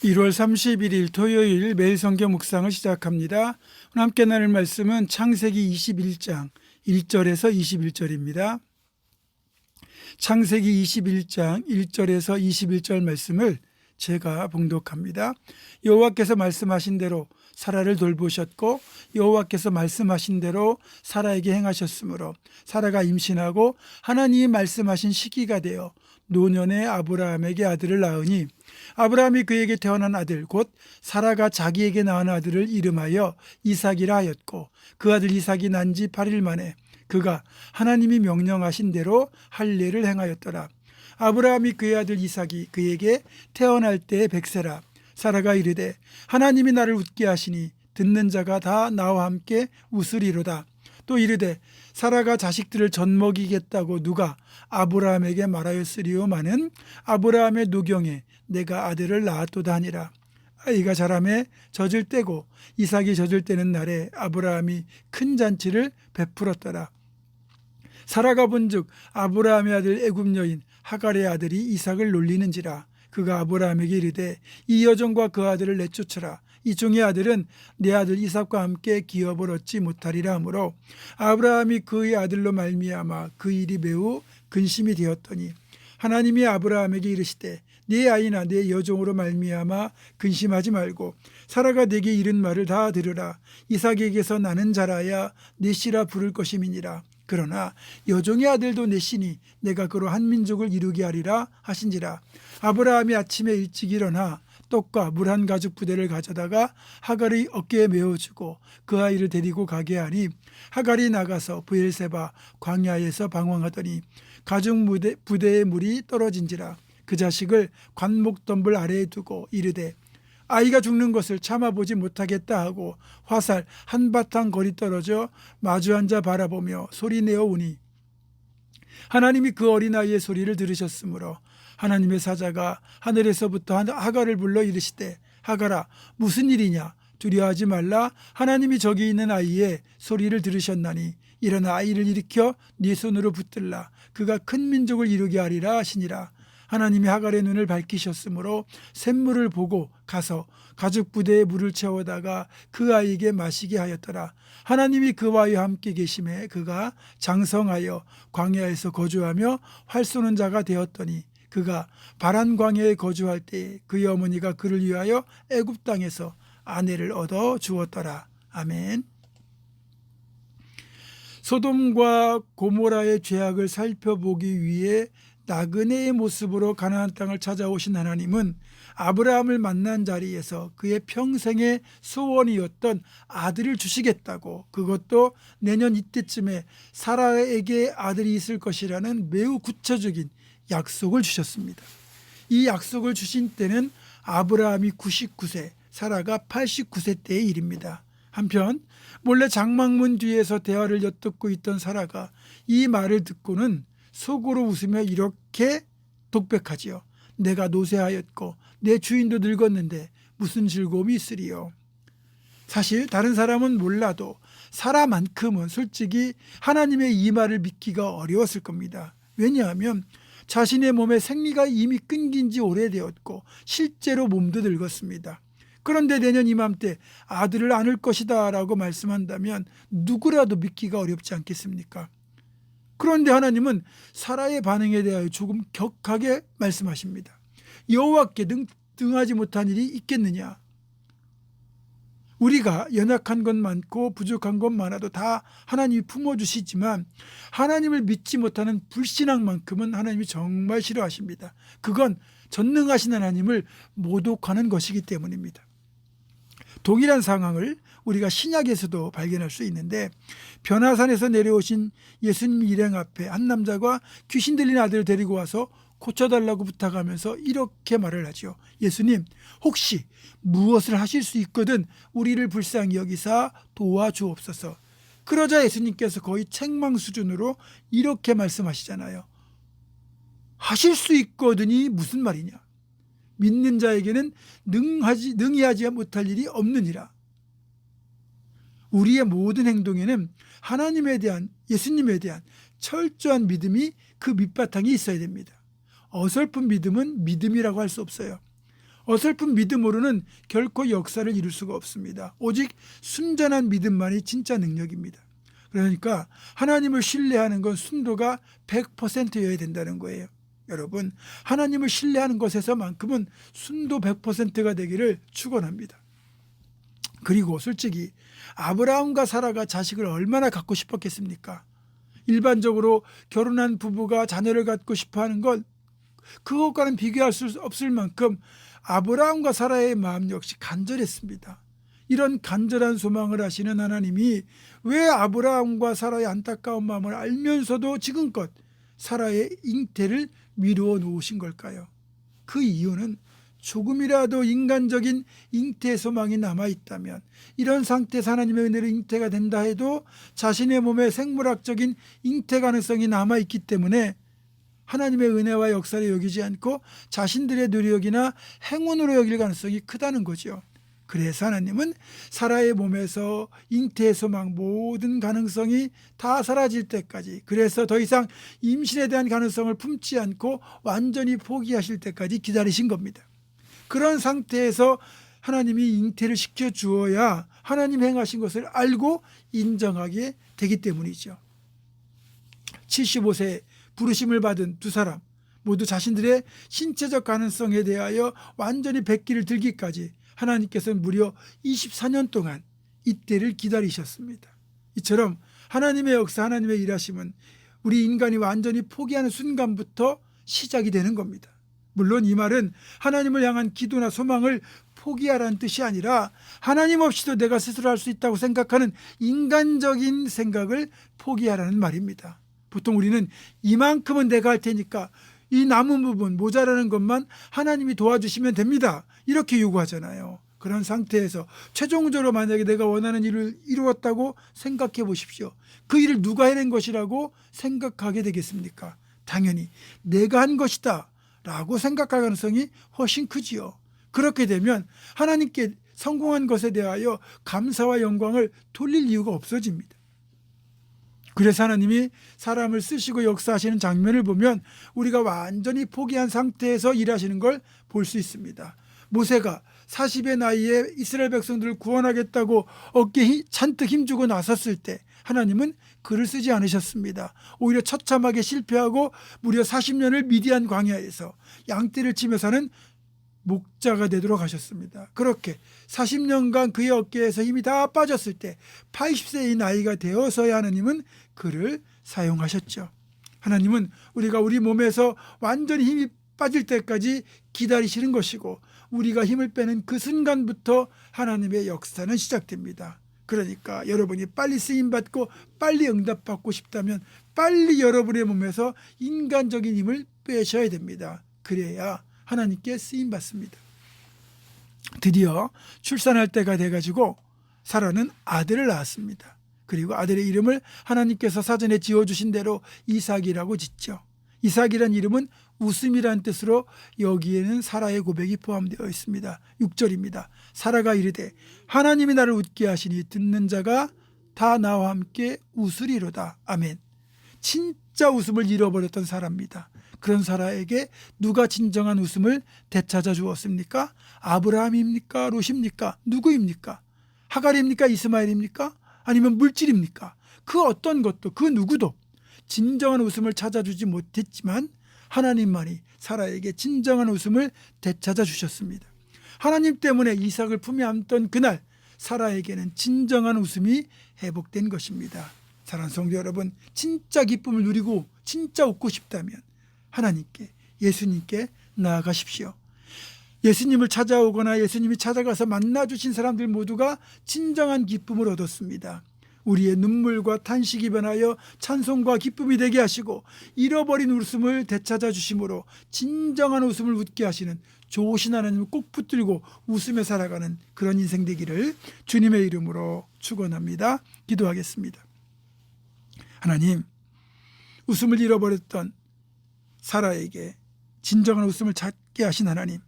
1월 31일 토요일 매일 성경 묵상을 시작합니다. 오늘 함께 나눌 말씀은 창세기 21장 1절에서 21절입니다. 창세기 21장 1절에서 21절 말씀을 제가 봉독합니다. 여호와께서 말씀하신 대로 사라를 돌보셨고 여호와께서 말씀하신 대로 사라에게 행하셨으므로 사라가 임신하고 하나님이 말씀하신 시기가 되어 노년에 아브라함에게 아들을 낳으니 아브라함이 그에게 태어난 아들 곧 사라가 자기에게 낳은 아들을 이름하여 이삭이라 하였고 그 아들 이삭이 난 지 8일 만에 그가 하나님이 명령하신 대로 할례를 행하였더라. 아브라함이 그의 아들 이삭이 그에게 태어날 때에 100세라. 사라가 이르되 하나님이 나를 웃게 하시니 듣는 자가 다 나와 함께 웃으리로다. 또 이르되 사라가 자식들을 젖먹이겠다고 누가 아브라함에게 말하였으리오마는 아브라함의 노경에 내가 아들을 낳았도다 하니라. 아이가 자라매 젖을 떼고 이삭이 젖을 떼는 날에 아브라함이 큰 잔치를 베풀었더라. 사라가 본즉 아브라함의 아들 애굽 여인 하갈의 아들이 이삭을 놀리는지라. 그가 아브라함에게 이르되 이 여종과 그 아들을 내쫓으라. 이 종의 아들은 내 아들 이삭과 함께 기업을 얻지 못하리라 하므로 아브라함이 그의 아들로 말미암아 그 일이 매우 근심이 되었더니 하나님이 아브라함에게 이르시되 네 아이나 네 여종으로 말미암아 근심하지 말고 사라가 네게 이른 말을 다 들으라. 이삭에게서 나는 자라야 네 씨라 부를 것임이니라. 그러나 여종의 아들도 내 씨니 내가 그로 한 민족을 이루게 하리라 하신지라. 아브라함이 아침에 일찍 일어나 떡과 물 한 가죽 부대를 가져다가 하갈의 어깨에 메어주고 그 아이를 데리고 가게 하니 하갈이 나가서 브엘세바 광야에서 방황하더니 가죽 부대의 물이 떨어진지라. 그 자식을 관목덤불 아래에 두고 이르되 아이가 죽는 것을 참아보지 못하겠다 하고 화살 한바탕 거리 떨어져 마주 앉아 바라보며 소리내어 우니 하나님이 그 어린아이의 소리를 들으셨으므로 하나님의 사자가 하늘에서부터 하갈을 불러 이르시되 하갈아 무슨 일이냐 두려워하지 말라. 하나님이 저기 있는 아이의 소리를 들으셨나니 일어나 아이를 일으켜 네 손으로 붙들라. 그가 큰 민족을 이루게 하리라 하시니라. 하나님이 하갈의 눈을 밝히셨으므로 샘물을 보고 가서 가죽 부대에 물을 채워다가 그 아이에게 마시게 하였더라. 하나님이 그와 함께 계심에 그가 장성하여 광야에서 거주하며 활 쏘는 자가 되었더니 그가 바란 광야에 거주할 때에 그의 어머니가 그를 위하여 애굽 땅에서 아내를 얻어 주었더라. 아멘. 소돔과 고모라의 죄악을 살펴보기 위해 나그네의 모습으로 가나안 땅을 찾아오신 하나님은 아브라함을 만난 자리에서 그의 평생의 소원이었던 아들을 주시겠다고, 그것도 내년 이때쯤에 사라에게 아들이 있을 것이라는 매우 구체적인 약속을 주셨습니다. 이 약속을 주신 때는 아브라함이 99세, 사라가 89세 때의 일입니다. 한편 몰래 장막문 뒤에서 대화를 엿듣고 있던 사라가 이 말을 듣고는 속으로 웃으며 이렇게 독백하지요. 내가 노쇠하였고 내 주인도 늙었는데 무슨 즐거움이 있으리요. 사실 다른 사람은 몰라도 사라만큼은 솔직히 하나님의 이 말을 믿기가 어려웠을 겁니다. 왜냐하면 자신의 몸에 생리가 이미 끊긴 지 오래되었고 실제로 몸도 늙었습니다. 그런데 내년 이맘때 아들을 안을 것이다 라고 말씀한다면 누구라도 믿기가 어렵지 않겠습니까? 그런데 하나님은 사라의 반응에 대하여 조금 격하게 말씀하십니다. 여호와께 등하지 못한 일이 있겠느냐? 우리가 연약한 것 많고 부족한 것 많아도 다 하나님이 품어주시지만 하나님을 믿지 못하는 불신앙만큼은 하나님이 정말 싫어하십니다. 그건 전능하신 하나님을 모독하는 것이기 때문입니다. 동일한 상황을 우리가 신약에서도 발견할 수 있는데 변화산에서 내려오신 예수님 일행 앞에 한 남자가 귀신 들린 아들을 데리고 와서 고쳐달라고 부탁하면서 이렇게 말을 하죠. 예수님 혹시 무엇을 하실 수 있거든 우리를 불쌍히 여기사 도와주옵소서. 그러자 예수님께서 거의 책망 수준으로 이렇게 말씀하시잖아요. 하실 수 있거든이 무슨 말이냐. 믿는 자에게는 능히 하지 못할 일이 없느니라. 우리의 모든 행동에는 하나님에 대한, 예수님에 대한 철저한 믿음이 그 밑바탕에 있어야 됩니다. 어설픈 믿음은 믿음이라고 할 수 없어요. 어설픈 믿음으로는 결코 역사를 이룰 수가 없습니다. 오직 순전한 믿음만이 진짜 능력입니다. 그러니까 하나님을 신뢰하는 건 순도가 100%여야 된다는 거예요. 여러분, 하나님을 신뢰하는 것에서만큼은 순도 100%가 되기를 축원합니다. 그리고 솔직히 아브라함과 사라가 자식을 얼마나 갖고 싶었겠습니까? 일반적으로 결혼한 부부가 자녀를 갖고 싶어하는 건 그것과는 비교할 수 없을 만큼 아브라함과 사라의 마음 역시 간절했습니다. 이런 간절한 소망을 하시는 하나님이 왜 아브라함과 사라의 안타까운 마음을 알면서도 지금껏 사라의 잉태를 미루어 놓으신 걸까요? 그 이유는 조금이라도 인간적인 잉태 소망이 남아있다면, 이런 상태에서 하나님의 은혜로 잉태가 된다 해도 자신의 몸에 생물학적인 잉태 가능성이 남아있기 때문에 하나님의 은혜와 역사를 여기지 않고 자신들의 노력이나 행운으로 여길 가능성이 크다는 거죠. 그래서 하나님은 사라의 몸에서 잉태의 소망, 모든 가능성이 다 사라질 때까지, 그래서 더 이상 임신에 대한 가능성을 품지 않고 완전히 포기하실 때까지 기다리신 겁니다. 그런 상태에서 하나님이 잉태를 시켜주어야 하나님 행하신 것을 알고 인정하게 되기 때문이죠. 75세 부르심을 받은 두 사람 모두 자신들의 신체적 가능성에 대하여 완전히 백기를 들기까지 하나님께서는 무려 24년 동안 이때를 기다리셨습니다. 이처럼 하나님의 역사, 하나님의 일하심은 우리 인간이 완전히 포기하는 순간부터 시작이 되는 겁니다. 물론 이 말은 하나님을 향한 기도나 소망을 포기하라는 뜻이 아니라 하나님 없이도 내가 스스로 할 수 있다고 생각하는 인간적인 생각을 포기하라는 말입니다. 보통 우리는 이만큼은 내가 할 테니까 이 남은 부분, 모자라는 것만 하나님이 도와주시면 됩니다, 이렇게 요구하잖아요. 그런 상태에서 최종적으로 만약에 내가 원하는 일을 이루었다고 생각해 보십시오. 그 일을 누가 해낸 것이라고 생각하게 되겠습니까? 당연히 내가 한 것이다 라고 생각할 가능성이 훨씬 크지요. 그렇게 되면 하나님께 성공한 것에 대하여 감사와 영광을 돌릴 이유가 없어집니다. 그래서 하나님이 사람을 쓰시고 역사하시는 장면을 보면 우리가 완전히 포기한 상태에서 일하시는 걸 볼 수 있습니다. 모세가 40의 나이에 이스라엘 백성들을 구원하겠다고 어깨에 잔뜩 힘주고 나섰을 때 하나님은 그를 쓰지 않으셨습니다. 오히려 처참하게 실패하고 무려 40년을 미디안 광야에서 양떼를 치며 사는 목자가 되도록 하셨습니다. 그렇게 40년간 그의 어깨에서 힘이 다 빠졌을 때 80세의 나이가 되어서야 하나님은 그를 사용하셨죠. 하나님은 우리가 우리 몸에서 완전히 힘이 빠질 때까지 기다리시는 것이고, 우리가 힘을 빼는 그 순간부터 하나님의 역사는 시작됩니다. 그러니까 여러분이 빨리 쓰임받고 빨리 응답받고 싶다면 빨리 여러분의 몸에서 인간적인 힘을 빼셔야 됩니다. 그래야 하나님께 쓰임받습니다. 드디어 출산할 때가 돼가지고 사라는 아들을 낳았습니다. 그리고 아들의 이름을 하나님께서 사전에 지어주신 대로 이삭이라고 짓죠. 이삭이란 이름은 웃음이란 뜻으로 여기에는 사라의 고백이 포함되어 있습니다. 6절입니다. 사라가 이르되 하나님이 나를 웃게 하시니 듣는 자가 다 나와 함께 웃으리로다. 아멘. 진짜 웃음을 잃어버렸던 사라입니다. 그런 사라에게 누가 진정한 웃음을 되찾아 주었습니까? 아브라함입니까? 롯입니까? 누구입니까? 하갈입니까? 이스마엘입니까? 아니면 물질입니까? 그 어떤 것도, 그 누구도 진정한 웃음을 찾아주지 못했지만 하나님만이 사라에게 진정한 웃음을 되찾아 주셨습니다. 하나님 때문에 이삭을 품에 안던 그날 사라에게는 진정한 웃음이 회복된 것입니다. 사랑하는 성도 여러분, 진짜 기쁨을 누리고 진짜 웃고 싶다면 하나님께, 예수님께 나아가십시오. 예수님을 찾아오거나 예수님이 찾아가서 만나주신 사람들 모두가 진정한 기쁨을 얻었습니다. 우리의 눈물과 탄식이 변하여 찬송과 기쁨이 되게 하시고 잃어버린 웃음을 되찾아 주심으로 진정한 웃음을 웃게 하시는 좋으신 하나님을 꼭 붙들고 웃으며 살아가는 그런 인생 되기를 주님의 이름으로 축원합니다. 기도하겠습니다. 하나님, 웃음을 잃어버렸던 사라에게 진정한 웃음을 찾게 하신 하나님,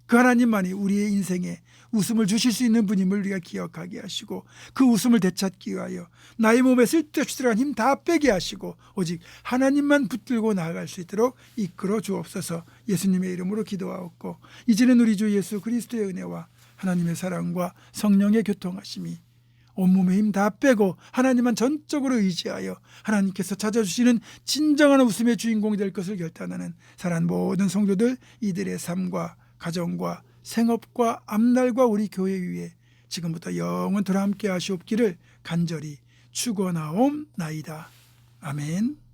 그 하나님만이 우리의 인생에 웃음을 주실 수 있는 분임을 우리가 기억하게 하시고 그 웃음을 되찾기 위하여 나의 몸에 쓸데없이 들어간 힘 다 빼게 하시고 오직 하나님만 붙들고 나아갈 수 있도록 이끌어 주옵소서. 예수님의 이름으로 기도하옵고 이제는 우리 주 예수 그리스도의 은혜와 하나님의 사랑과 성령의 교통하심이 온몸의 힘 다 빼고 하나님만 전적으로 의지하여 하나님께서 찾아주시는 진정한 웃음의 주인공이 될 것을 결단하는 사랑하는 모든 성도들, 이들의 삶과 가정과 생업과 앞날과 우리 교회 위에 지금부터 영원토록 함께 하시옵기를 간절히 축원하옵나이다. 아멘.